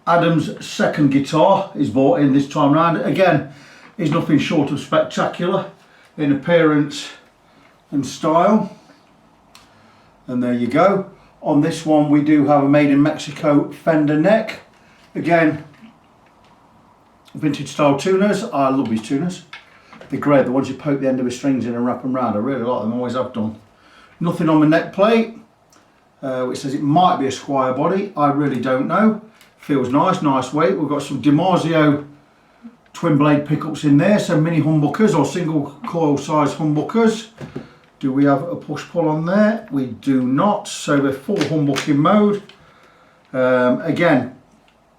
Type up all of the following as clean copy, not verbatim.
Adam's second guitar is bought in this time round. Again, is nothing short of spectacular in appearance and style. And there you go. On this one we do have a made in Mexico Fender neck. Again, vintage style tuners. I love these tuners. They're great, the ones you poke the end of the strings in and wrap them around. I really like them, always have done. Nothing on the neck plate, which says it might be a Squire body. I really don't know. Feels nice, nice weight. We've got some DiMarzio twin blade pickups in there, so mini humbuckers or single coil size humbuckers. Do we have a push pull on there? We do not, so we're full humbucking mode. Again,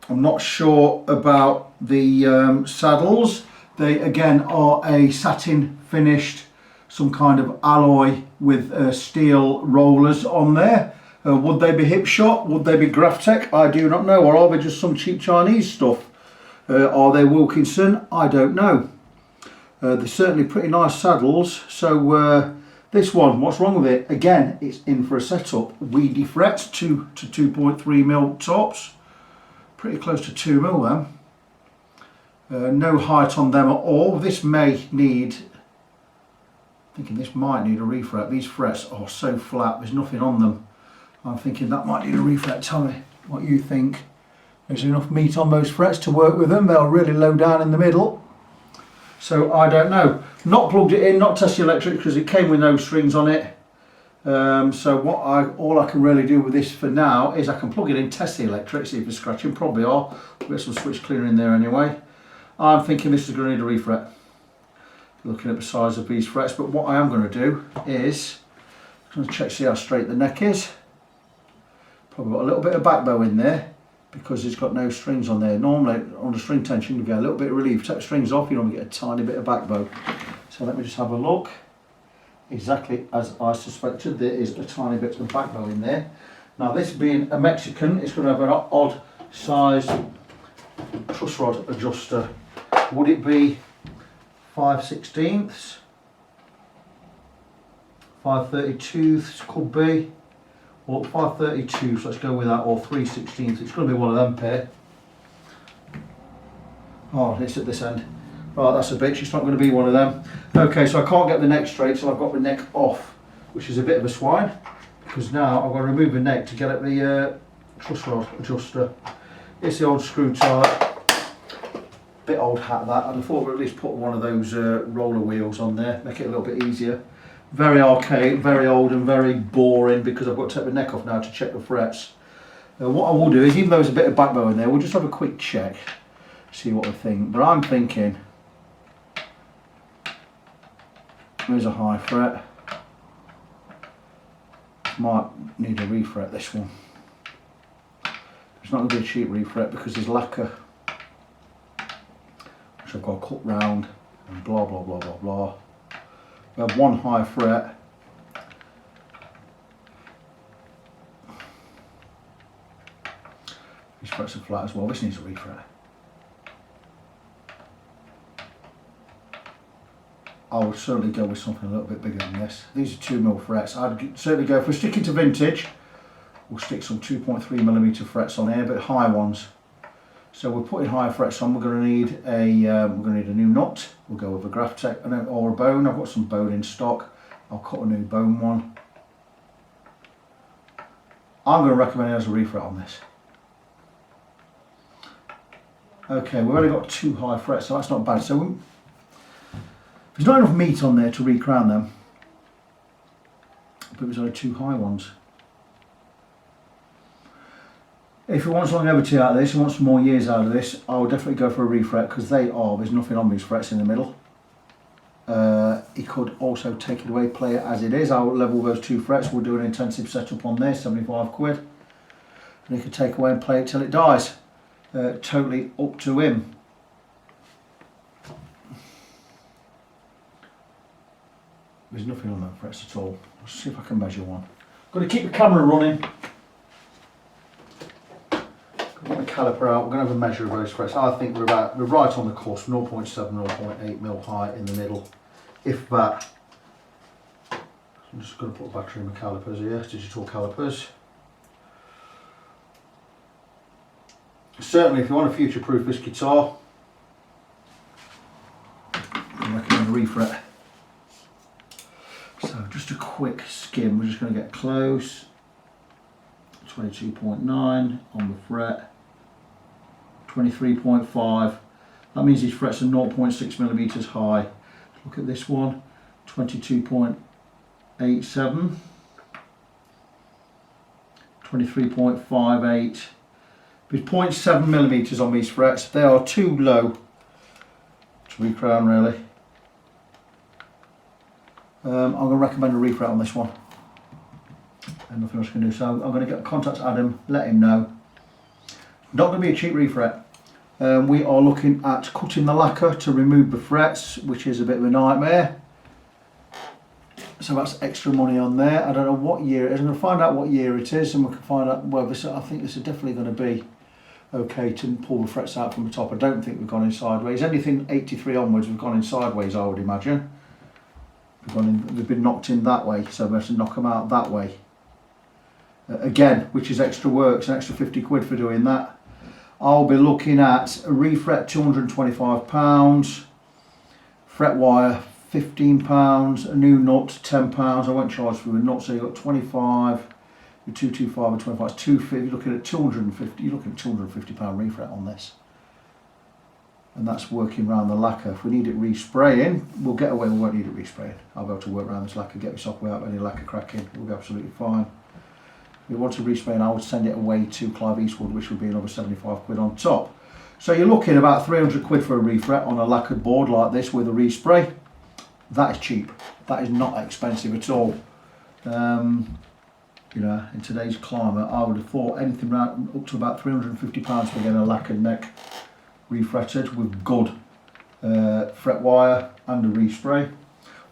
I'm not sure about the saddles. They again are a satin finished, some kind of alloy with steel rollers on there. Would they be hip shot? Would they be Graphtec? I do not know. Or are they just some cheap Chinese stuff? Are they Wilkinson? I don't know. They're certainly pretty nice saddles. So this one, what's wrong with it? Again, it's in for a setup. Weedy frets, 2 to 2.3mm tops. Pretty close to 2mm then. No height on them at all. This may need, thinking this might need a refret. These frets are so flat, there's nothing on them. I'm thinking that might need a refret. Tell me what you think. There's enough meat on those frets to work with them. They're really low down in the middle. So I don't know. Not plugged it in, not tested electric because it came with no strings on it. So all I can really do with this for now is I can plug it in, test the electric, see if it's scratching. Probably are. We'll get some switch cleaner in there anyway. I'm thinking this is going to need a refret. Looking at the size of these frets, but what I am going to do is I'm going to check, see how straight the neck is. Probably got a little bit of back bow in there because it's got no strings on there. Normally on the string tension you get a little bit of relief. Take the strings off, you normally get a tiny bit of back bow. So let me just have a look. Exactly as I suspected, there is a tiny bit of back bow in there. Now this being a Mexican, it's going to have an odd size truss rod adjuster. Would it be 5/16, 5/32 could be, or 5/32, so let's go with that, or 3/16. It's going to be one of them pair. Oh, it's at this end. Right, that's a bitch, it's not going to be one of them. Okay, so I can't get the neck straight, so I've got the neck off, which is a bit of a swine, because now I've got to remove the neck to get at the truss rod adjuster. It's the old screw type. Bit old hat that. I'd have thought we'd at least put one of those roller wheels on there, make it a little bit easier. Very archaic, very old and very boring because I've got to take the neck off now to check the frets. What I will do is, even though there's a bit of back bow in there, we'll just have a quick check, see what we think. But I'm thinking there's a high fret. Might need a refret this one. It's not going to be a cheap refret because there's lacquer, which I've got to cut round and blah blah blah blah blah. We have one high fret. These frets are flat as well. This needs a refret. I would certainly go with something a little bit bigger than this. These are 2mm frets. I'd certainly go for sticking to vintage. We'll stick some 2.3mm frets on here, but high ones. So we're putting higher frets on. We're going to need a new nut. We'll go with a Graphtec or a bone. I've got some bone in stock. I'll cut a new bone one. I'm going to recommend it as a refret on this. Okay, we've only got 2 high frets, so that's not bad. So there's not enough meat on there to recrown them, but there's only 2 high ones. If you want some longevity out of this, you want some more years out of this, I would definitely go for a refret because there's nothing on these frets in the middle. You could also take it away, play it as it is. I'll level those 2 frets, we'll do an intensive setup on there, 75 quid. And you can take away and play it till it dies. Totally up to him. There's nothing on those frets at all. Let's see if I can measure one. Got to keep the camera running. Got the caliper out. We're going to have a measure of those frets. I think we're right on the cusp, 0.7, 0.8mm height in the middle, if that. I'm just going to put a battery in my calipers here, digital calipers. certainly if you want to future-proof this guitar, I recommend a refret. So just a quick skim, we're just going to get close. 22.9 on the fret, 23.5. That means these frets are 0.6 millimeters high. Look at this one, 22.87, 23.58. With 0.7 millimeters on these frets, they are too low to recrown really. I'm going to recommend a refret on this one. And nothing else I can do. So I'm going to contact Adam, let him know. Not going to be a cheap refret. We are looking at cutting the lacquer to remove the frets, which is a bit of a nightmare. So that's extra money on there. I don't know what year it is. I'm going to find out what year it is, and we can find out whether this. I think this is definitely going to be okay to pull the frets out from the top. I don't think we've gone in sideways. Anything 83 onwards, we've gone in sideways, I would imagine. We've been knocked in that way, so we have to knock them out that way. Again, which is extra work. It's an extra 50 quid for doing that. I'll be looking at a refret £225, fret wire £15, a new nut £10. I won't charge for the nut, so you've got 25, your 225 and 25, it's 250. You're looking at 250. You're looking at £250 refret on this, and that's working around the lacquer. If we need it respraying, we'll get away. We won't need it respraying. I'll be able to work around this lacquer, get this off without any lacquer cracking. We'll be absolutely fine. If you want to respray, I would send it away to Clive Eastwood, which would be another 75 quid on top. So you're looking about 300 quid for a refret on a lacquered board like this with a respray. That is cheap. That is not expensive at all. You know, in today's climate, I would have thought anything around up to about £350 for getting a lacquered neck refretted with good fret wire and a respray.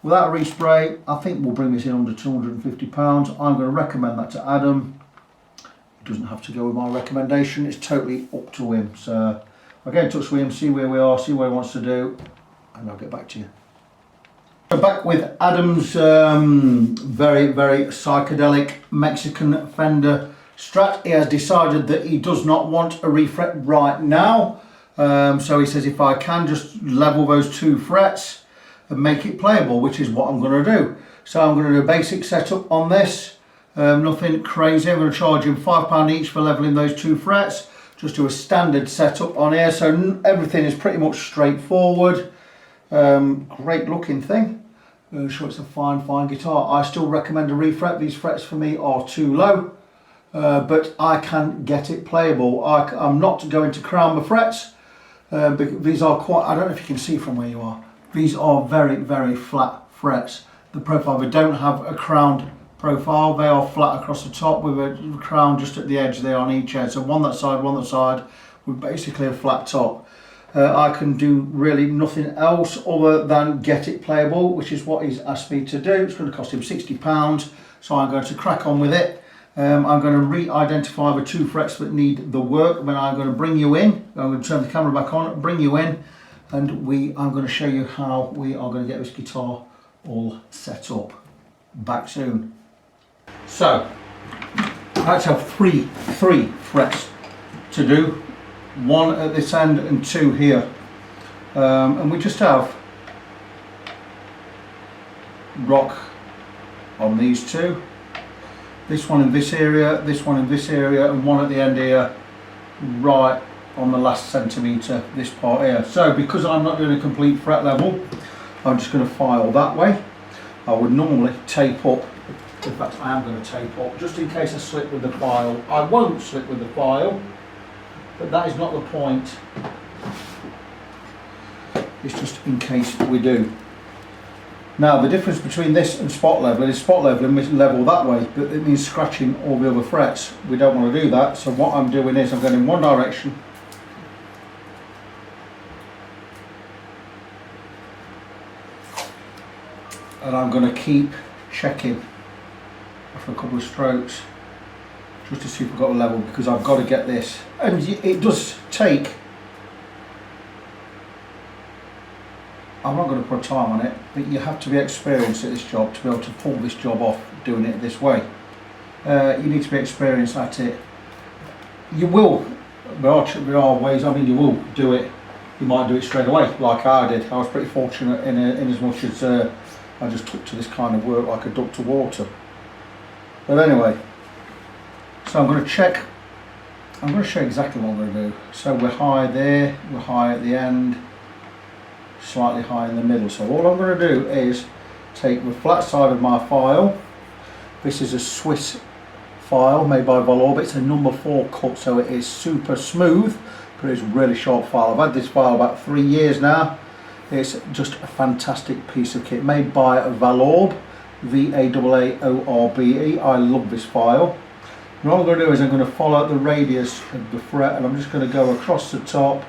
Without a respray, I think we'll bring this in under £250. I'm going to recommend that to Adam. He doesn't have to go with my recommendation. It's totally up to him. So I'll get in touch with him, see where we are, see what he wants to do, and I'll get back to you. So back with Adam's very, very psychedelic Mexican Fender Strat. He has decided that he does not want a refret right now. So he says if I can just level those two frets and make it playable, which is what I'm going to do. So I'm going to do a basic setup on this, nothing crazy. I'm going to charge him £5 each for leveling those two frets. Just do a standard setup on here, so everything is pretty much straightforward. Great looking thing. Sure, it's a fine guitar. I still recommend a refret. These frets for me are too low, but I can get it playable. I'm not going to crown the frets. These are quite, I don't know if you can see from where you are, these are very, very flat frets. The profile, they don't have a crowned profile, they are flat across the top with a crown just at the edge there on each edge. So one that side with basically a flat top. I can do really nothing else other than get it playable, which is what he's asked me to do. It's going to cost him £60, so I'm going to crack on with it. I'm going to re-identify the two frets that need the work. Then I'm going to bring you in. I'm going to turn the camera back on, bring you in, and I'm going to show you how we are going to get this guitar all set up. Back soon. So I have to have three frets to do. One at this end and two here. And we just have rock on these two. This one in this area, this one in this area, and one at the end here, right on the last centimetre, this part here. So because I'm not doing a complete fret level, I'm just going to file that way. I would normally tape up, in fact I am going to tape up, just in case I slip with the file. I won't slip with the file, but that is not the point. It's just in case we do. Now the difference between this and spot leveling is spot leveling is level that way, but it means scratching all the other frets. We don't want to do that, so what I'm doing is I'm going in one direction, and I'm going to keep checking after a couple of strokes just to see if we've got a level, because I've got to get this, and it does take, I'm not going to put a time on it, but you have to be experienced at this job to be able to pull this job off doing it this way. You need to be experienced at it. You will there are ways. I mean, you will do it. You might do it straight away, like I did. I was pretty fortunate in as much as I just took to this kind of work like a duck to water. But anyway, so I'm going to check. I'm going to show you exactly what I'm going to do. So we're high there, we're high at the end, slightly high in the middle. So all I'm going to do is take the flat side of my file. This is a Swiss file made by Valorbe. It's a number 4 cut, so it is super smooth, but it's a really sharp file. I've had this file about 3 years now. It's just a fantastic piece of kit made by Valorbe, V-A-A-O-R-B-E. I love this file. And all I'm going to do is I'm going to follow the radius of the fret, and I'm just going to go across the top,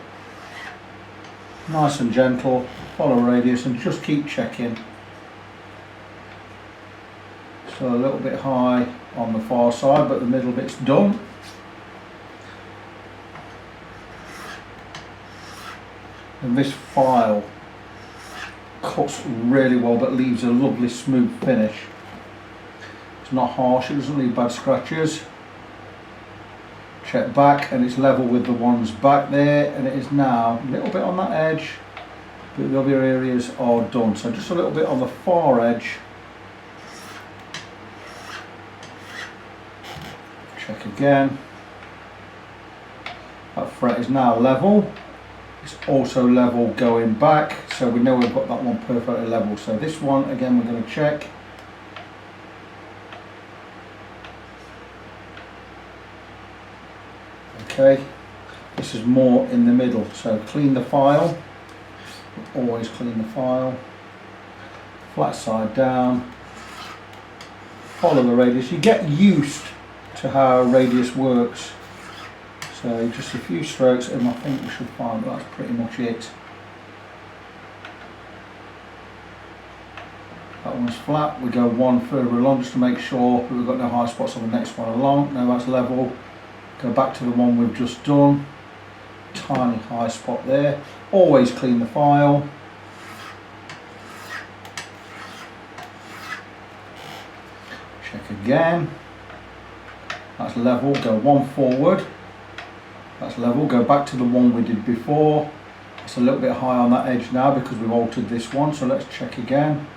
nice and gentle, follow radius, and just keep checking. So a little bit high on the far side, but the middle bit's done. And this file cuts really well, but leaves a lovely smooth finish. It's not harsh, it doesn't leave bad scratches. Check back, and it's level with the ones back there, and it is now a little bit on that edge, but the other areas are done. So just a little bit on the far edge. Check again. That fret is now level. It's also level going back, so we know we've got that one perfectly level. So this one again we're going to check. Okay, this is more in the middle, so clean the file. Always clean the file. Flat side down. Follow the radius. You get used to how radius works. So just a few strokes and I think we should find that's pretty much it. That one's flat, we go one further along just to make sure that we've got no high spots on the next one along. No, that's level. Go back to the one we've just done. Tiny high spot there. Always clean the file. Check again. That's level, go one forward. That's level, go back to the one we did before. It's a little bit high on that edge now because we've altered this one, so let's check again.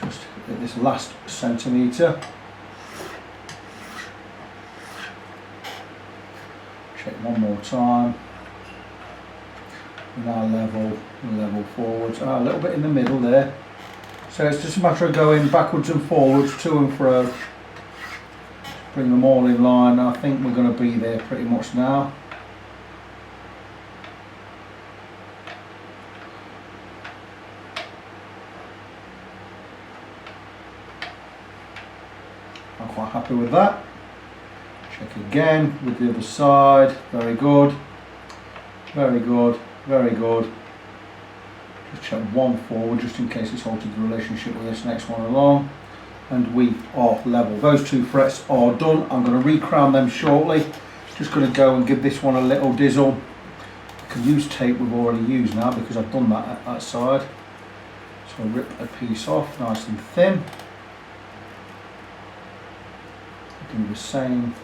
Just at this last centimetre. Check one more time. Now level forwards. A little bit in the middle there. So it's just a matter of going backwards and forwards, to and fro. Bring them all in line. I think we're going to be there pretty much now. I'm quite happy with that. Check again with the other side. Very good. Very good. Very good. Just check one forward just in case it's altered the relationship with this next one along. And we are level. Those two frets are done. I'm going to recrown them shortly. Just going to go and give this one a little dizzle. I can use tape we've already used now because I've done that at that side. So I'll rip a piece off nice and thin. Do the same,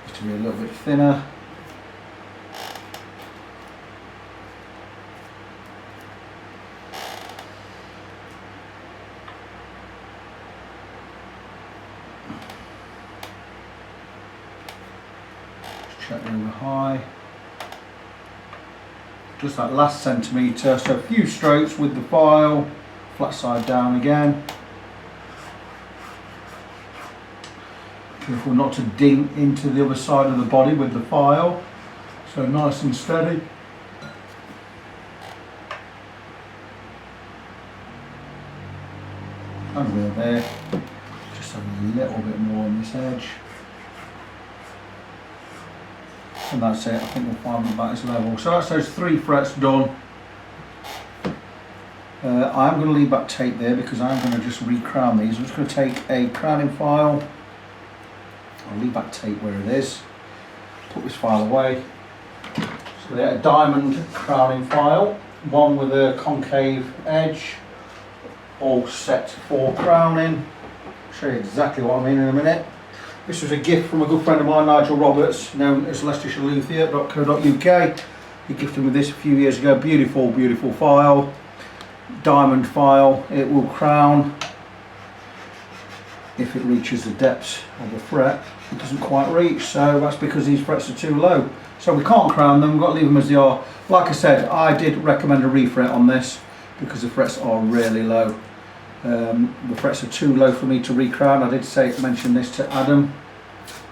just to be a little bit thinner. Check over high. Just that last centimetre, so a few strokes with the file, flat side down again. Careful not to ding into the other side of the body with the file, so nice and steady. And we're there, just a little bit more on this edge. And that's it, I think we'll find that that is level. So that's those 3 frets done. I'm going to leave that tape there because I'm going to just re-crown these. I'm just going to take a crowning file. I'll leave that tape where it is. Put this file away. So they had a diamond crowning file, one with a concave edge, all set for crowning. I'll show you exactly what I mean in a minute. This was a gift from a good friend of mine, Nigel Roberts, known as LeicesterShireLuthier.co.uk. He gifted me this a few years ago. Beautiful, beautiful file, diamond file. It will crown if it reaches the depths of the fret. It doesn't quite reach, so that's because these frets are too low. So we can't crown them, we've got to leave them as they are. Like I said, I did recommend a refret on this because the frets are really low. The frets are too low for me to recrown. I did mention this to Adam,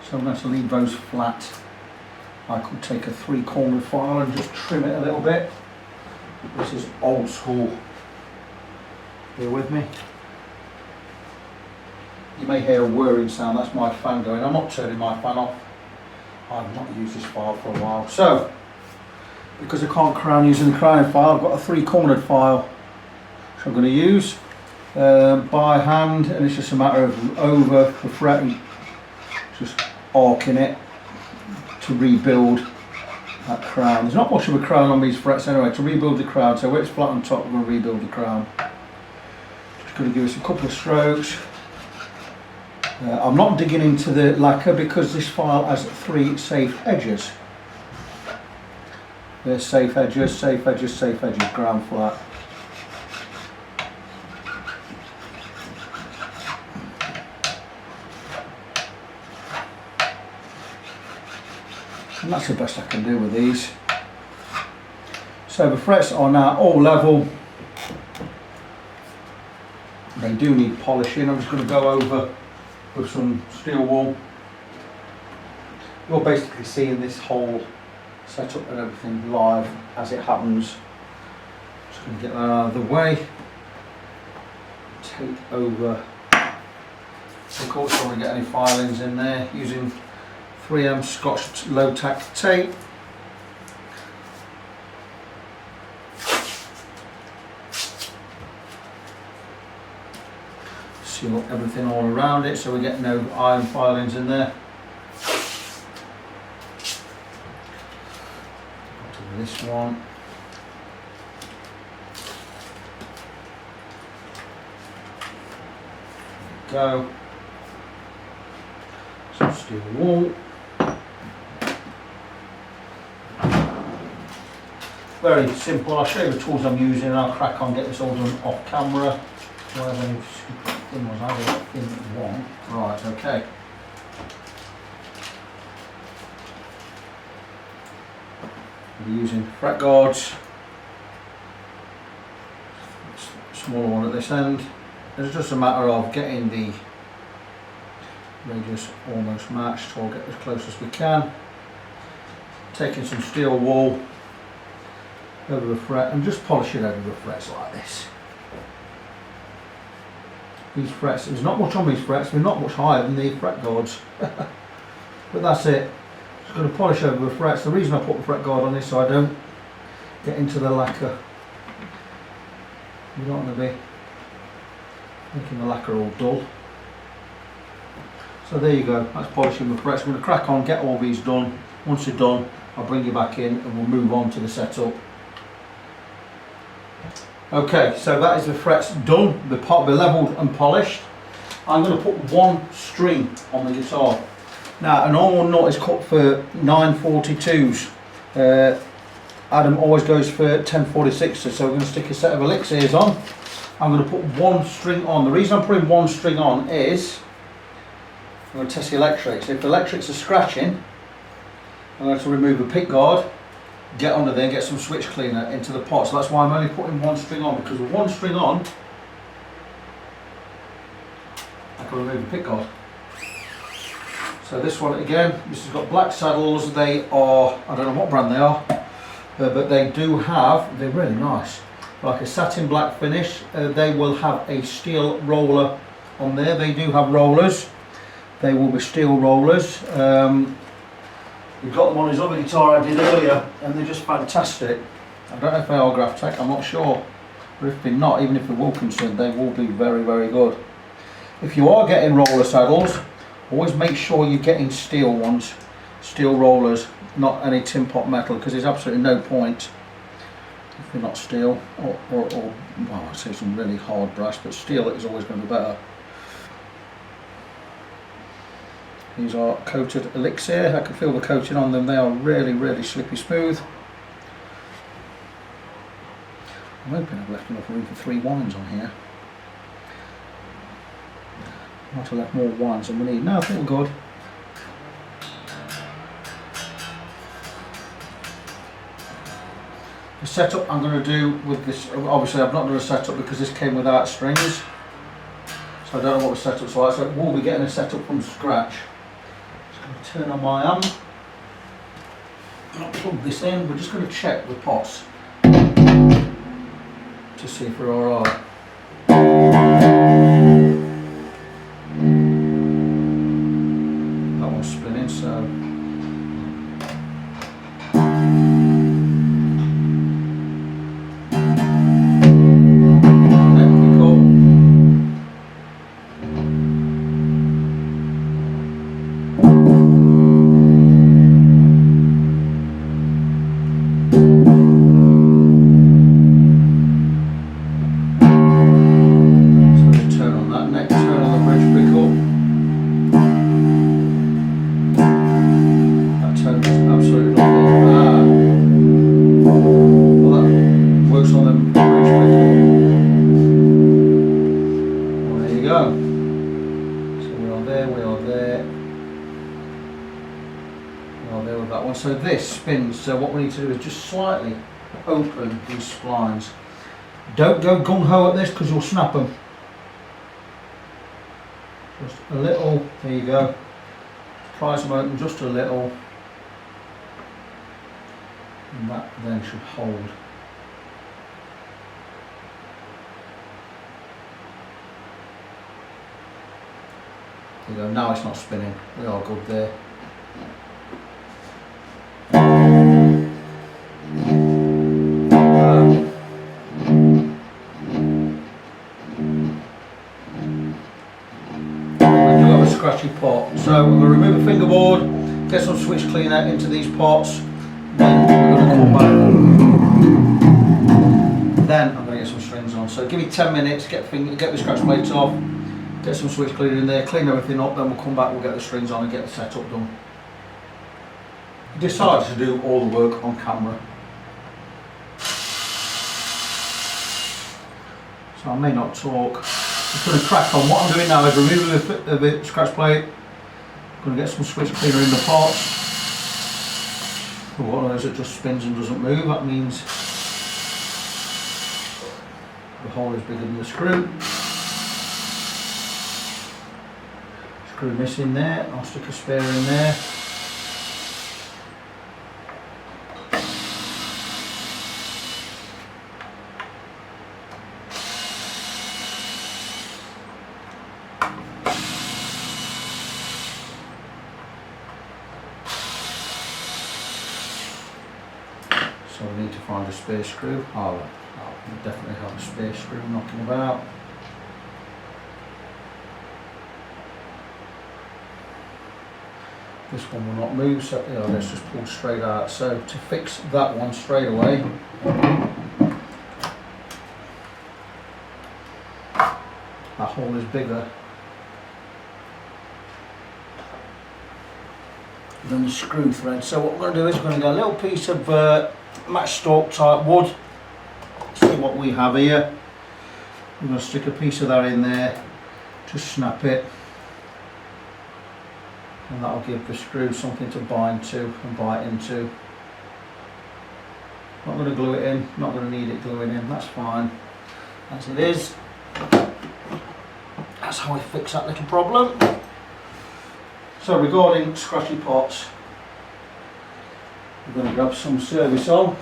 so I'm going to leave those flat. I could take a 3-cornered file and just trim it a little bit. This is old school. Bear with me. You may hear a whirring sound, that's my fan going. I'm not turning my fan off. I've not used this file for a while. So, because I can't crown using the crowning file, I've got a 3-cornered file which I'm going to use by hand, and it's just a matter of over the fret and just arcing it to rebuild that crown. There's not much of a crown on these frets anyway, to rebuild the crown, so where it's flat on top we're going to rebuild the crown. Just going to give us a couple of strokes. I'm not digging into the lacquer because this file has 3 safe edges. There's safe edges, safe edges, safe edges, ground flat. And that's the best I can do with these. So the frets are now all level. They do need polishing. I'm just going to go over with some steel wool. You're basically seeing this whole setup and everything live as it happens. Just going to get that out of the way. Take over. Of course, don't want to get any filings in there. Using 3M Scotch low tack tape. Seal everything all around it so we get no iron filings in there. To this one. There we go. Some steel wool. Very simple. I'll show you the tools I'm using and I'll crack on, get this all done off camera. Whatever thing was, I did in one. Right, okay. We'll be using fret guards. Smaller one at this end. It's just a matter of getting the radius almost matched, or get as close as we can. Taking some steel wool over the fret and just polish it over the frets like this. These frets, there's not much on these frets, they're not much higher than the fret guards. But that's it. Just going to polish over the frets. The reason I put the fret guard on this so I don't get into the lacquer. You don't want to be making the lacquer all dull. So there you go, that's polishing the frets. I'm going to crack on, get all these done. Once they're done, I'll bring you back in and we'll move on to the setup. Okay, so that is the frets done, they're levelled and polished. I'm going to put one string on the guitar. Now, a normal nut is cut for 942s. Adam always goes for 1046s, so we're going to stick a set of elixirs on. I'm going to put one string on. The reason I'm putting one string on is I'm going to test the electrics. If the electrics are scratching, I'm going to remove the pick guard, get under there and get some switch cleaner into the pot. So that's why I'm only putting one string on, because with one string on I can remove the pick guard. So this one again, this has got black saddles. They are, I don't know what brand they are, but they do have, they're really nice, like a satin black finish. They will have a steel roller on there. They do have rollers, they will be steel rollers. We've got them on his other guitar I did earlier and they're just fantastic. I don't know if they are Graphtec, I'm not sure, but if they're not, even if they're Wilkinson, they will be very, very good. If you are getting roller saddles, always make sure you're getting steel ones, steel rollers, not any tin pot metal, because there's absolutely no point if they're not steel, or well, I'd say some really hard brass, but steel is always going to be better. These are coated Elixir. I can feel the coating on them. They are really, really slippy smooth. I'm hoping I've left enough room for 3 wines on here. I might have left more wines than we need. No, I think we're good. The setup I'm going to do with this, obviously I've not done a setup because this came without strings. So I don't know what the setup's like, so we'll be getting a setup from scratch. Just going to turn on my amp. I'll plug this in. We're just going to check the pots to see if we're alright. That one's spinning, so so this spins, so what we need to do is just slightly open these splines. Don't go gung-ho at this because you'll snap them. Just a little, there you go. Prise them open just a little. And that then should hold. There you go, now it's not spinning. We are good there. Scratchy pot. So we're going to remove the fingerboard, get some switch cleaner into these pots, then we're going to come back. Then I'm going to get some strings on. So give me 10 minutes, get the scratch plates off, get some switch cleaner in there, clean everything up, then we'll come back, we'll get the strings on and get the setup done. Decided to do all the work on camera. So I may not talk. Just going to crack on. What I'm doing now is removing the scratch plate. I'm going to get some switch cleaner in the pot. For one of those that just spins and doesn't move, that means the hole is bigger than the screw. Screw missing there. I'll stick a spare in there. So we need to find a spare screw. I'll definitely have a spare screw knocking about. This one will not move, so let's just pull straight out. So to fix that one straight away, that hole is bigger than the screw thread. So what we're going to do is we're going to get a little piece of matchstalk type wood. See what we have here. We're going to stick a piece of that in there, just snap it, and that'll give the screw something to bind to and bite into. Not going to glue it in, not going to need it gluing in, that's fine as it is. That's how we fix that little problem. So regarding scratchy pots, we're going to grab some service on,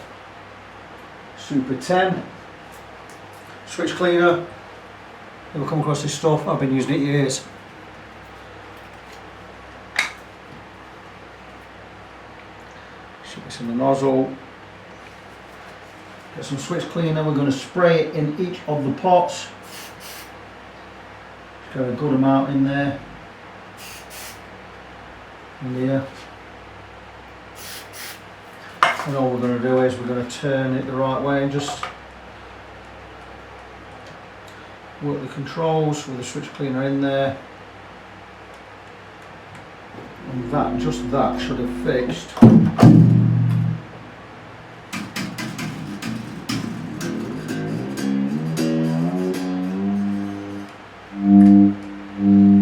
Super 10, switch cleaner. Never come across this stuff, I've been using it years. Stick this in the nozzle, get some switch cleaner, we're going to spray it in each of the pots. Just get a good amount in there. And here. And all we're going to do is we're going to turn it the right way and just work the controls with the switch cleaner in there. And that, just that, should have fixed.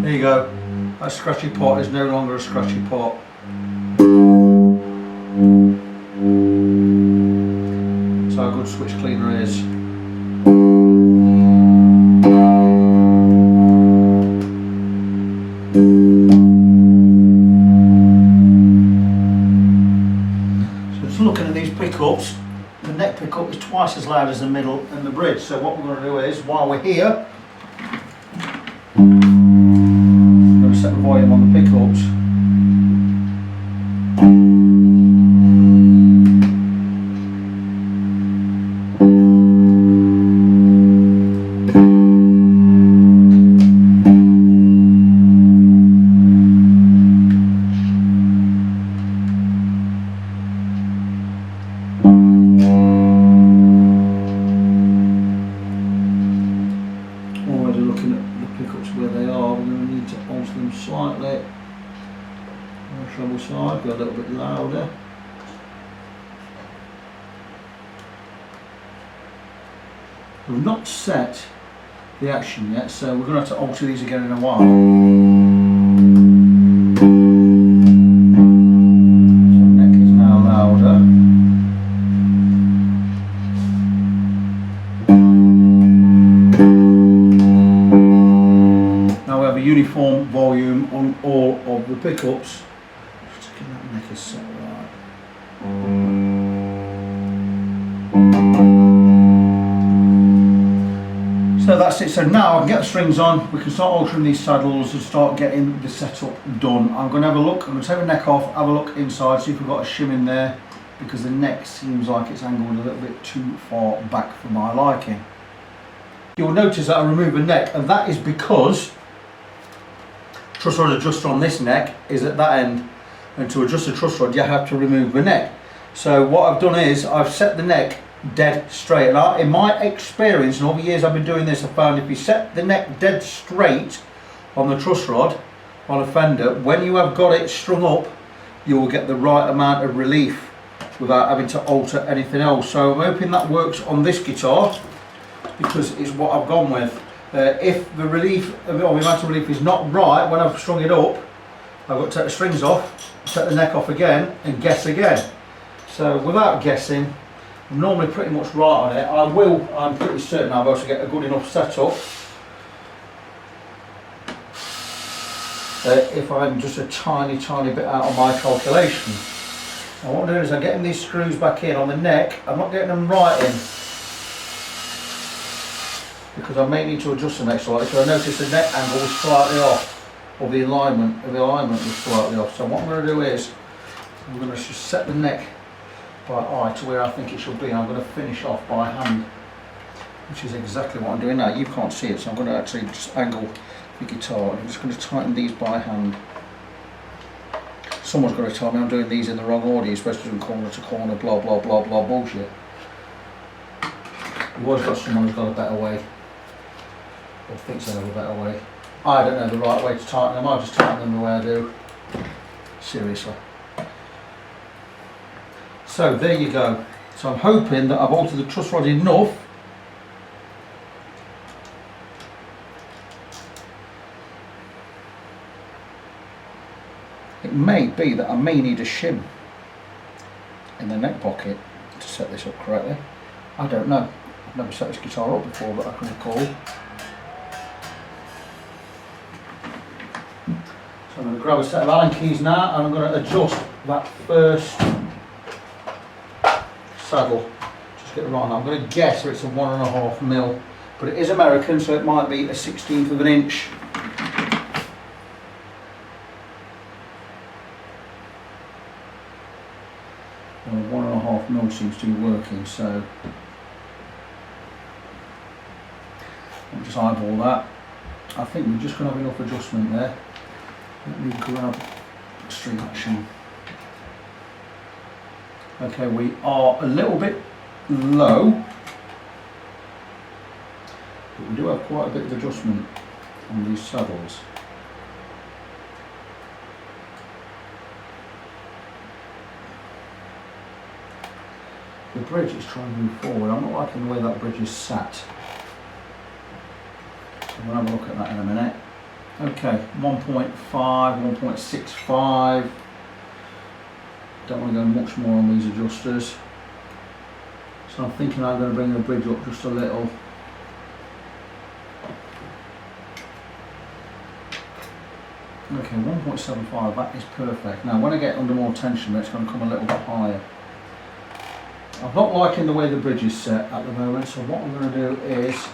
There you go. That scratchy pot is no longer a scratchy pot. That's how good switch cleaner is. Looking at these pickups, the neck pickup is twice as loud as the middle and the bridge. So what we're going to do is, while we're here, I'm going to set the volume on the pickups. Looking at the pickups where they are, we're going to need to alter them slightly. On the treble side, go a little bit louder. We've not set the action yet, so we're going to have to alter these again in a while. So the neck is now louder. Uniform volume on all of the pickups. Just get that neck is set right. So that's it. So now I can get the strings on, we can start altering these saddles and start getting the setup done. I'm going to have a look, I'm going to take the neck off, have a look inside, see if we've got a shim in there, because the neck seems like it's angled a little bit too far back for my liking. You'll notice that I remove the neck, and that is because truss rod adjuster on this neck is at that end, and to adjust the truss rod you have to remove the neck. So what I've done is I've set the neck dead straight, and in my experience and all the years I've been doing this, I found if you set the neck dead straight on the truss rod on a Fender, when you have got it strung up, you will get the right amount of relief without having to alter anything else. So I'm hoping that works on this guitar, because it's what I've gone with. If the relief, or the amount of relief is not right when I've strung it up, I've got to take the strings off, take the neck off again, and guess again. So without guessing, I'm normally pretty much right on it. I'm pretty certain I'll be able to get a good enough setup if I'm just a tiny bit out of my calculation. Now what I'm doing is I'm getting these screws back in on the neck. I'm not getting them right in, because I may need to adjust the neck slightly, because I noticed the neck angle was slightly off, or the alignment was slightly off. So what I'm going to do is, I'm going to just set the neck by eye to where I think it should be, and I'm going to finish off by hand, which is exactly what I'm doing now. You can't see it, so I'm going to actually just angle the guitar, and I'm just going to tighten these by hand. Someone's got to tell me I'm doing these in the wrong order, you're supposed to do corner to corner, blah blah blah blah bullshit. You've always got someone who's got a better way, or thinks they have a better way. I don't know the right way to tighten them, I just tighten them the way I do. Seriously. So there you go. So I'm hoping that I've altered the truss rod enough it may be that I may need a shim in the neck pocket to set this up correctly. I don't know. I've never set this guitar up before that I can recall. So I'm going to grab a set of Allen keys now, and I'm going to adjust that first saddle. Just get it right now. I'm going to guess that it's a 1.5 mil, but it is American, so it might be a 1/16 of an inch. Well, 1.5 mil seems to be working, so I'll just eyeball that. I think we're just going to have enough adjustment there. Let me grab string action. Okay, we are a little bit low, but we do have quite a bit of adjustment on these saddles. the bridge is trying to move forward. I'm not liking the way that bridge is sat. So we'll have a look at that in a minute. Okay, 1.5, 1.65. Don't want to go much more on these adjusters. So I'm thinking I'm going to bring the bridge up just a little. Okay, 1.75, that is perfect. Now when I get under more tension, it's going to come a little bit higher. I'm not liking the way the bridge is set at the moment, so what I'm going to do is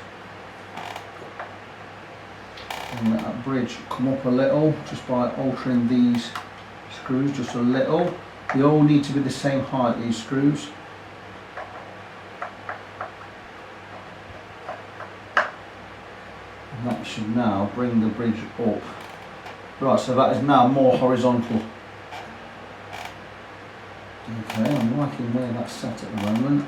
let that bridge come up a little, just by altering these screws just a little. They all need to be the same height, these screws. And that should now bring the bridge up. Right, so that is now more horizontal. Okay, I'm liking where that's set at the moment.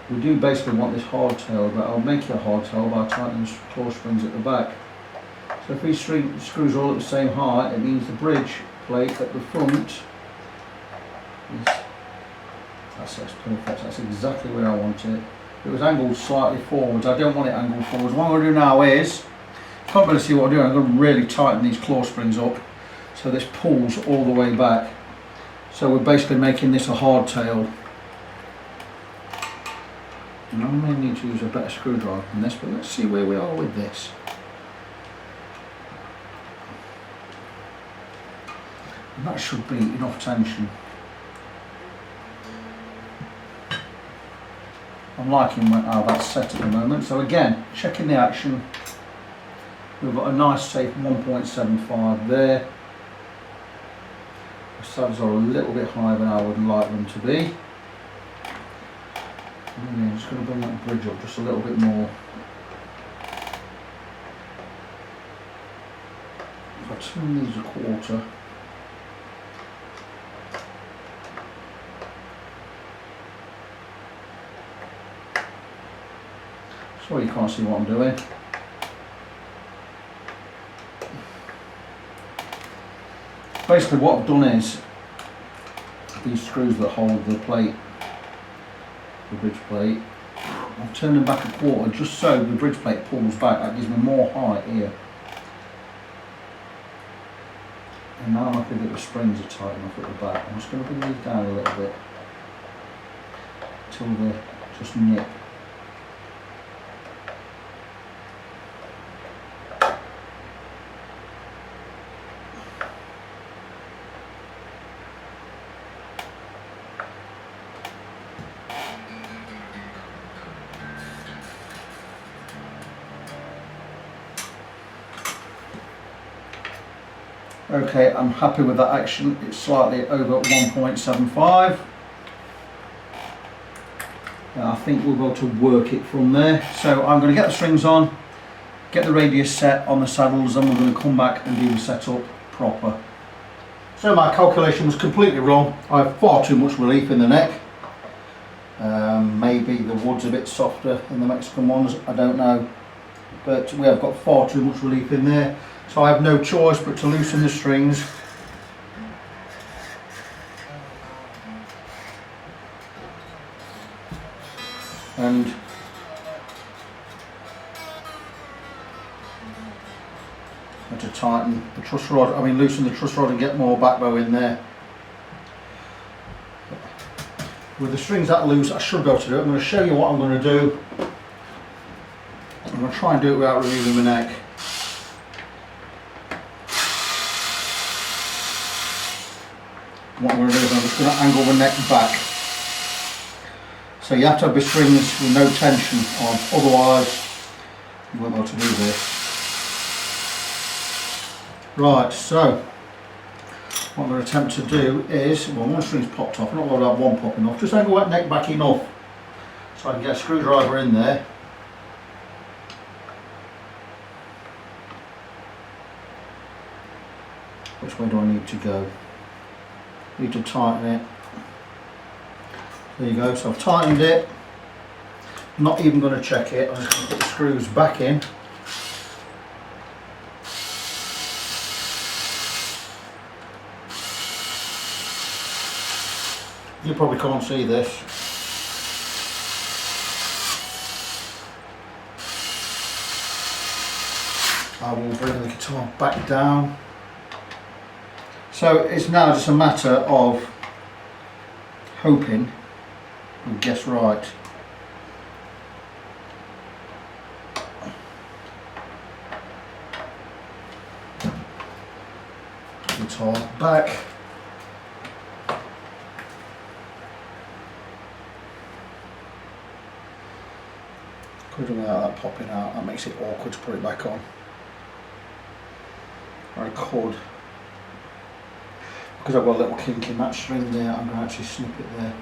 We do basically want this hardtail, but I'll make it a hardtail by tightening the claw springs at the back. So if these screws are all at the same height, it means the bridge plate at the front is, that's perfect, that's exactly where I want it. It was angled slightly forwards, I don't want it angled forwards. What I'm going to do now is, you can't really see what I'm doing, I'm going to really tighten these claw springs up so this pulls all the way back. So we're basically making this a hardtail. And I may need to use a better screwdriver than this, but let's see where we are with this. And that should be enough tension. I'm liking how that's set at the moment. So again, checking the action. We've got a nice safe 1.75 there. The saddles are a little bit higher than I would like them to be. And I'm just going to bring that bridge up just a little bit more. If I turn these a quarter. Sorry you can't see what I'm doing. Basically what I've done is, these screws that hold the plate, the bridge plate, I've turned them back a quarter just so the bridge plate pulls back. That gives me more height here. And now I'm happy that the springs are tight enough at the back. I'm just going to bring these down a little bit until they just nip. Okay, I'm happy with that action. It's slightly over 1.75. I think we'll be able to work it from there. So I'm going to get the strings on, get the radius set on the saddles, and we're going to come back and do the setup proper. So my calculation was completely wrong. I have far too much relief in the neck. Maybe the wood's a bit softer in the Mexican ones, I don't know. But we have got far too much relief in there. So I have no choice but to loosen the strings. And to tighten the truss rod, loosen the truss rod and get more back bow in there. With the strings that loose, I should be able to do it. I'm going to show you what I'm going to do. I'm going to try and do it without removing my neck. What I'm going to do is I'm just going to angle the neck back. So you have to have the strings with no tension on, otherwise you won't be able to do this. Right, so what I'm going to attempt to do is, well, one string's popped off, I'm not going to have one popping off, just angle that neck back enough so I can get a screwdriver in there. Which way do I need to go? Need to tighten it. There you go, so I've tightened it. I'm not even going to check it, I'm just going to put the screws back in. You probably can't see this. I will bring the guitar back down. So it's now just a matter of hoping you guess right. Guitar back. Could have without that popping out, that makes it awkward to put it back on. I could, because I've got a little kink in that string there, I'm going to actually snip it there.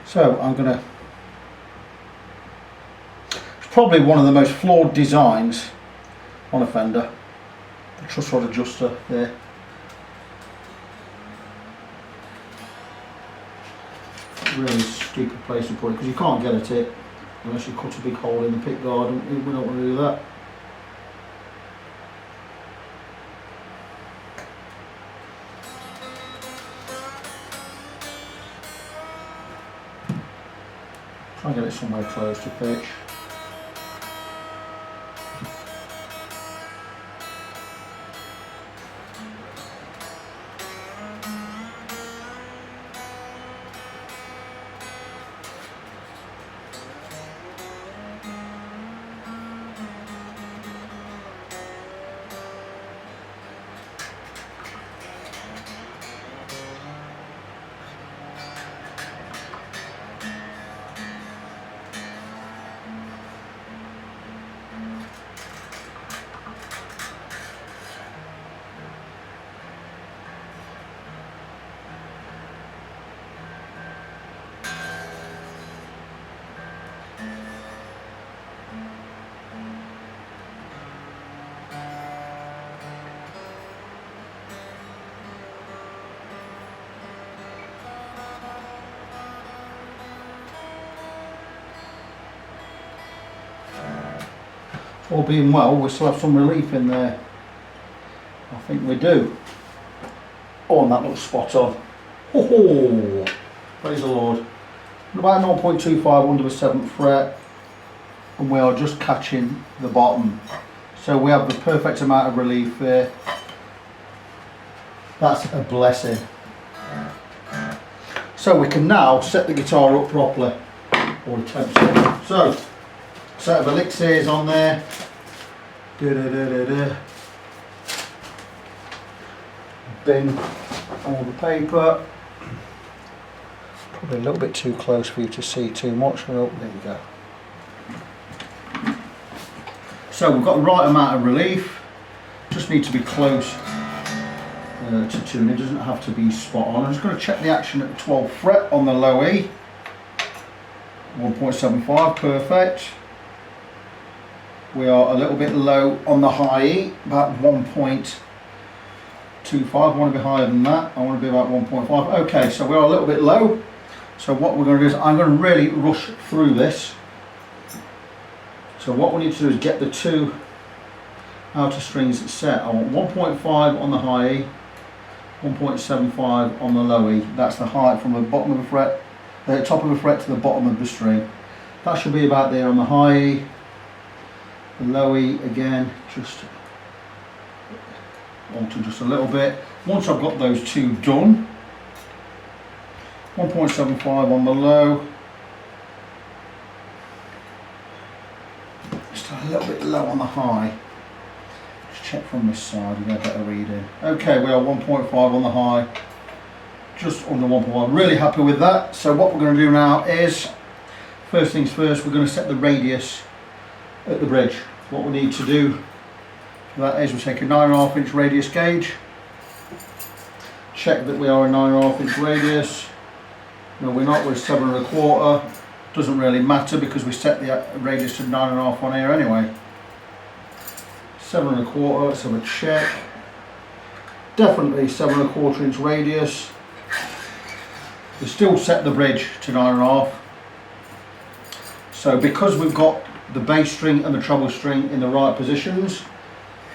So I'm going to, it's probably one of the most flawed designs on a Fender, the truss rod adjuster there. Really stupid place to put it because you can't get at it unless you cut a big hole in the pick guard, and we don't want to do that. Try and get it somewhere close to pitch. All being well, we still have some relief in there. I think we do. Oh, and that looks spot on. Oh, praise the Lord. About 0.25 under the 7th fret, and we are just catching the bottom. So we have the perfect amount of relief there. That's a blessing. So we can now set the guitar up properly, or attempt to. So, set of elixirs on there. Bin all the paper. Probably a little bit too close for you to see too much. Oh, there we go. So we've got the right amount of relief. Just need to be close to tune. It doesn't have to be spot on. I'm just going to check the action at the 12th fret on the low E. 1.75, perfect. We are a little bit low on the high E, about 1.25. I want to be higher than that. I want to be about 1.5. Okay, so we are a little bit low. So what we're going to do is I'm going to really rush through this. So what we need to do is get the two outer strings set. I want 1.5 on the high E, 1.75 on the low E. That's the height from the bottom of the fret, the top of the fret to the bottom of the string. That should be about there on the high E. The low E again, just alter just a little bit. Once I've got those two done, 1.75 on the low, just a little bit low on the high. Just check from this side, you get a better reading. Okay, we are 1.5 on the high, just under 1.5. Really happy with that. So what we're going to do now is, first things first, we're going to set the radius at the bridge. What we need to do for that is we take a 9.5 inch radius gauge, check that we are a 9.5 inch radius. No, we're not, we're 7.25. Doesn't really matter because we set the radius to 9.5 on here anyway. 7¼ let's have a check. Definitely 7¼ inch radius. We still set the bridge to 9½. So because we've got the bass string and the treble string in the right positions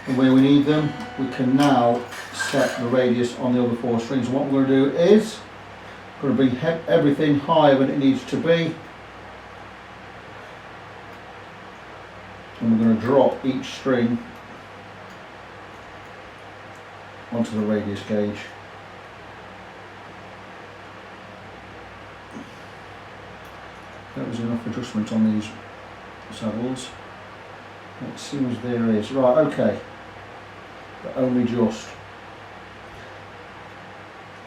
and where we need them, we can now set the radius on the other 4 strings. What we're going to do is we're going to bring everything higher than it needs to be, and we're going to drop each string onto the radius gauge. That was enough adjustment on these saddles. It seems there is. Right, okay. But only just.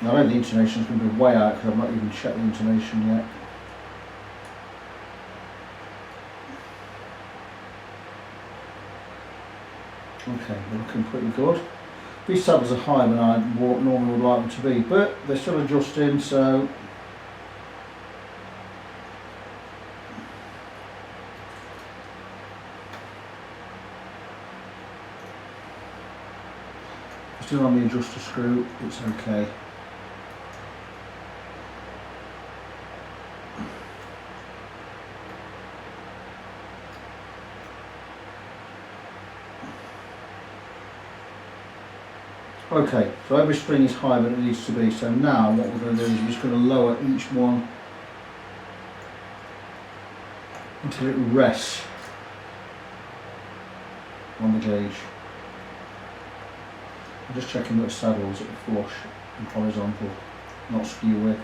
Now I know the intonation is going to be way out because I've not even checked the intonation yet. Okay, they're looking pretty good. These saddles are higher than I normally would like them to be, but they're still adjusting, so still on the adjuster screw, it's okay. Okay, so every string is higher than it needs to be, so now what we're going to do is we're just going to lower each one until it rests on the gauge. I'm just checking that the saddles are flush and horizontal, not skew width.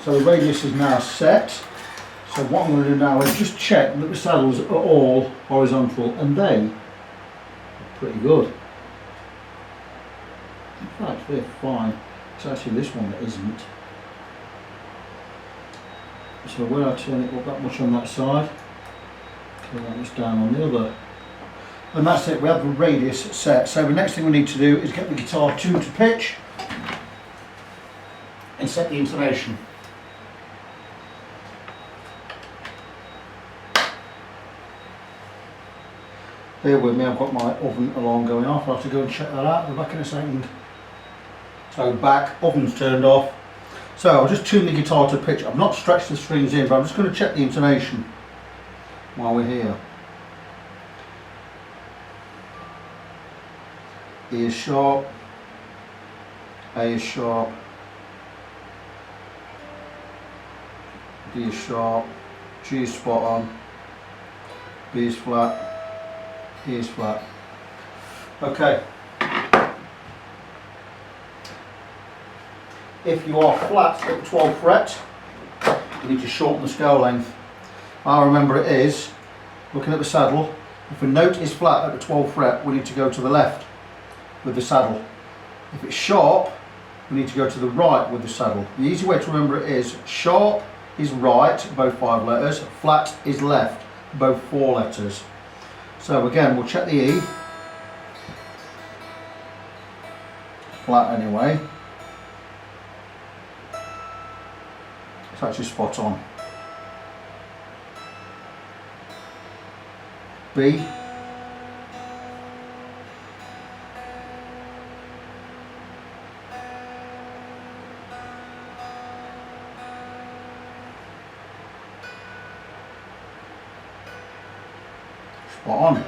So the radius is now set. So what I'm going to do now is just check that the saddles are all horizontal, and they are pretty good. In fact, they're fine. It's actually this one that isn't. So when I turn it up that much on that side, turn that much down on the other. And that's it, we have the radius set. So the next thing we need to do is get the guitar tuned to pitch and set the intonation. Bear with me, I've got my oven alarm going off. I'll have to go and check that out. We're back in a second. So back, oven's turned off. So I'll just tune the guitar to pitch. I've not stretched the strings in, but I'm just going to check the intonation while we're here. E is sharp, A is sharp, D is sharp, G is spot on, B is flat, E is flat. Okay. If you are flat at the 12th fret, you need to shorten the scale length. I remember it is, looking at the saddle, if a note is flat at the 12th fret, we need to go to the left with the saddle. If it's sharp, we need to go to the right with the saddle. The easy way to remember it is sharp is right, both 5 letters, flat is left, both 4 letters. So again, we'll check the E, flat anyway, it's actually spot on. B, spot on.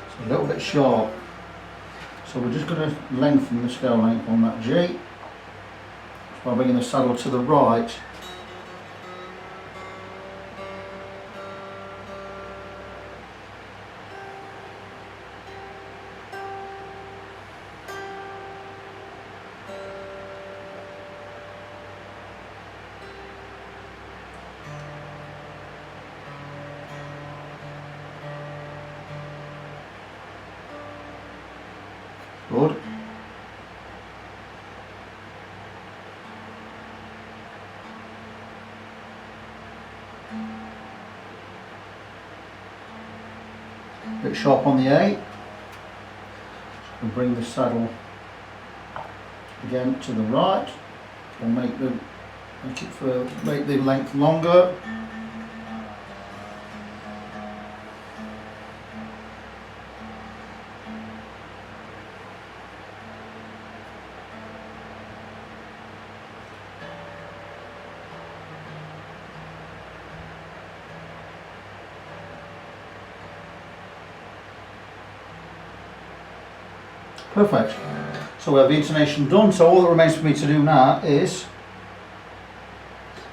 It's a little bit sharp, so we're just going to lengthen the scale length on that G by bringing the saddle to the right. good. A bit sharp on the A. We'll bring the saddle again to the right and make the length longer. Perfect. So we have the intonation done. So all that remains for me to do now is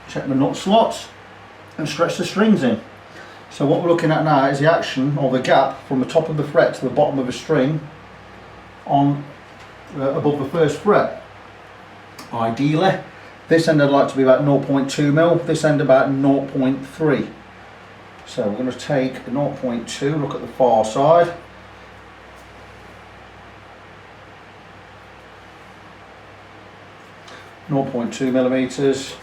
check the nut slots and stretch the strings in. So what we're looking at now is the action, or the gap, from the top of the fret to the bottom of the string on above the first fret. Ideally, this end I'd like to be about 0.2 mil, this end about 0.3. So we're going to take 0.2, look at the far side. .2 mm.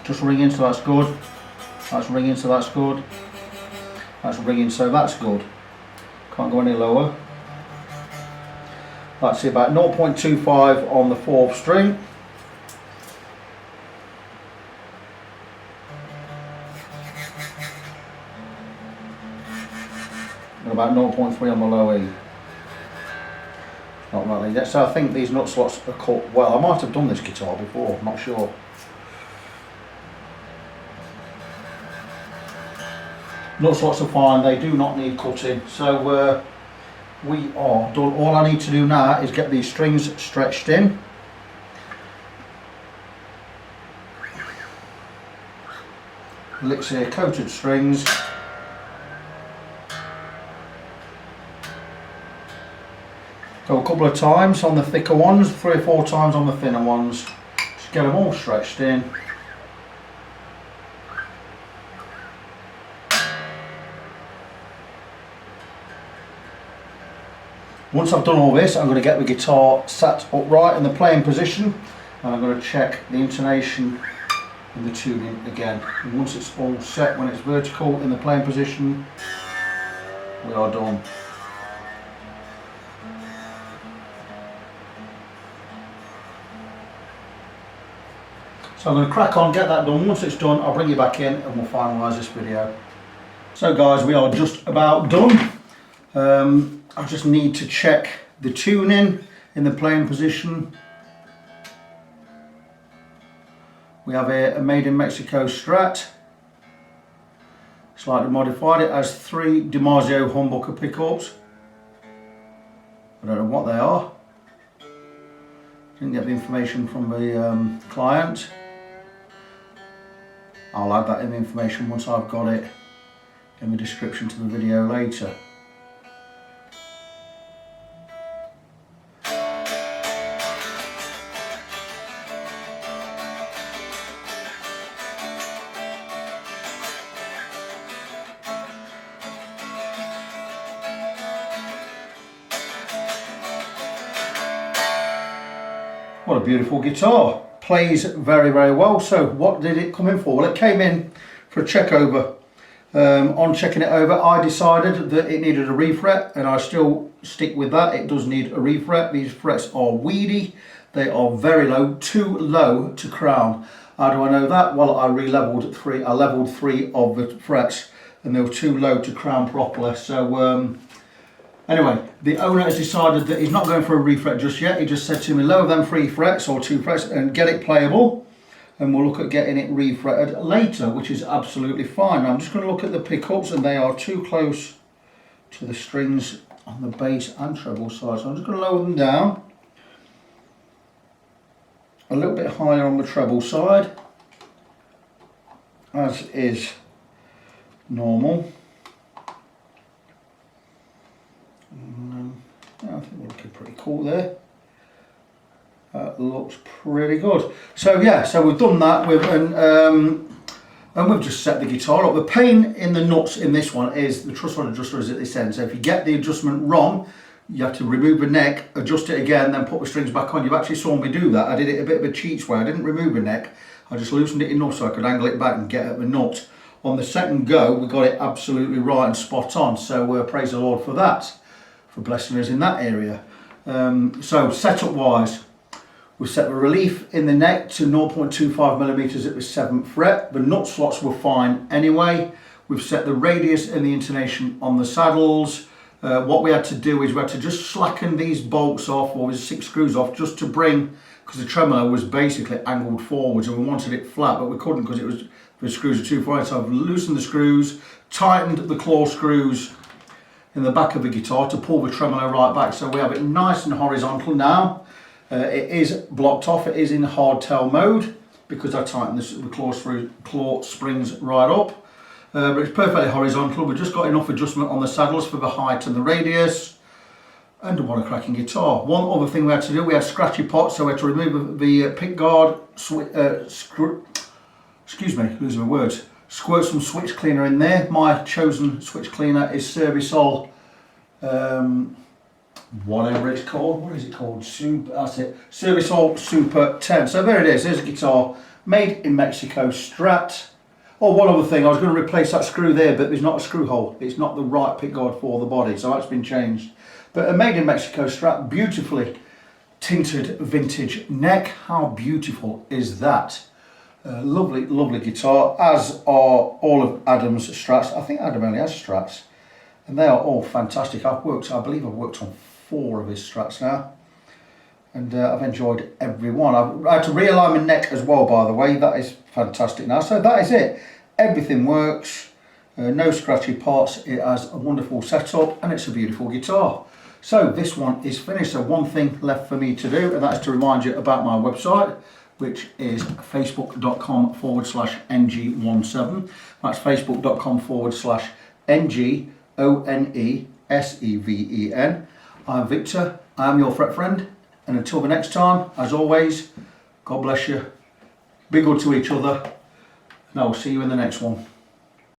Just ringing, so that's good. That's ringing, so that's good. That's ringing, so that's good. Can't go any lower. Let's see, about 0.25 on the 4th string. And about 0.3 on the low E. Not really. Yet. So I think these nut slots are cut well. I might have done this guitar before, I'm not sure. Nut slots are fine, they do not need cutting. So we are done. All I need to do now is get these strings stretched in. Licks here, coated strings. Go a couple of times on the thicker ones, 3 or 4 times on the thinner ones. Just get them all stretched in. Once I've done all this, I'm going to get the guitar sat upright in the playing position, and I'm going to check the intonation and the tuning again. And once it's all set, when it's vertical in the playing position, we are done. So I'm going to crack on, get that done. Once it's done, I'll bring you back in and we'll finalise this video. So guys, we are just about done. I just need to check the tuning in the playing position. We have a made in Mexico Strat. Slightly modified. It has 3 DiMarzio humbucker pickups. I don't know what they are. Didn't get the information from the client. I'll add that in the information once I've got it in the description to the video later. What a beautiful guitar. Plays very, very well. So what did it come in for? Well, it came in for a check over. On checking it over, I decided that it needed a refret, and I still stick with that. It does need a refret. These frets are weedy. They are very low, too low to crown. How do I know that? Well, I leveled 3 of the frets, and they were too low to crown properly. So anyway, the owner has decided that he's not going for a refret just yet. He just said to me, lower them 3 frets or 2 frets and get it playable, and we'll look at getting it refretted later, which is absolutely fine. Now I'm just going to look at the pickups, and they are too close to the strings on the bass and treble side. So I'm just going to lower them down a little bit higher on the treble side, as is normal. I think we're looking pretty cool there. Looks pretty good. So yeah, so we've done that with, and And we've just set the guitar up. The pain in the nuts in this one is the truss rod adjuster is at this end. So if you get the adjustment wrong, you have to remove the neck, adjust it again, then put the strings back on. You've actually saw me do that. I did it a bit of a cheats way. I didn't remove the neck. I just loosened it enough so I could angle it back and get at the nut. On the second go, we got it absolutely right and spot on. So praise the Lord for that, for blessing us in that area. So setup wise, we set the relief in the neck to 0.25 millimeters at the 7th fret. The nut slots were fine anyway. We've set the radius and the intonation on the saddles. What we had to do is we had to just slacken these bolts off, or 6 screws off, just to bring, because the tremolo was basically angled forwards and we wanted it flat, but we couldn't because the screws are too far. So I've loosened the screws, tightened the claw screws in the back of the guitar to pull the tremolo right back. So we have it nice and horizontal now. It is blocked off, it is in hardtail mode because I tightened the claw springs right up. But it's perfectly horizontal. We've just got enough adjustment on the saddles for the height and the radius. And what a cracking guitar. One other thing we had to do, we had scratchy pots, so we had to remove the pick guard, excuse me, losing my words. Squirt some switch cleaner in there. My chosen switch cleaner is Servicol, whatever it's called. What is it called? That's it. Servicol Super 10. So there it is. There's a guitar made in Mexico Strat. Oh, one other thing, I was going to replace that screw there, but there's not a screw hole. It's not the right pickguard for the body, so that's been changed. But a made in Mexico Strat, beautifully tinted vintage neck. How beautiful is that? Lovely, lovely guitar, as are all of Adam's Strats. I think Adam only has Strats, and they are all fantastic. I believe I've worked on 4 of his Strats now, and I've enjoyed every one. I had to realign my neck as well, by the way. That is fantastic now. So that is it. Everything works. No scratchy parts. It has a wonderful setup, and it's a beautiful guitar. So this one is finished. So one thing left for me to do, and that is to remind you about my website, which is facebook.com/ng17. That's facebook.com/NGONESEVEN. I'm Victor. I am your fret friend. And until the next time, as always, God bless you. Be good to each other. And I will see you in the next one.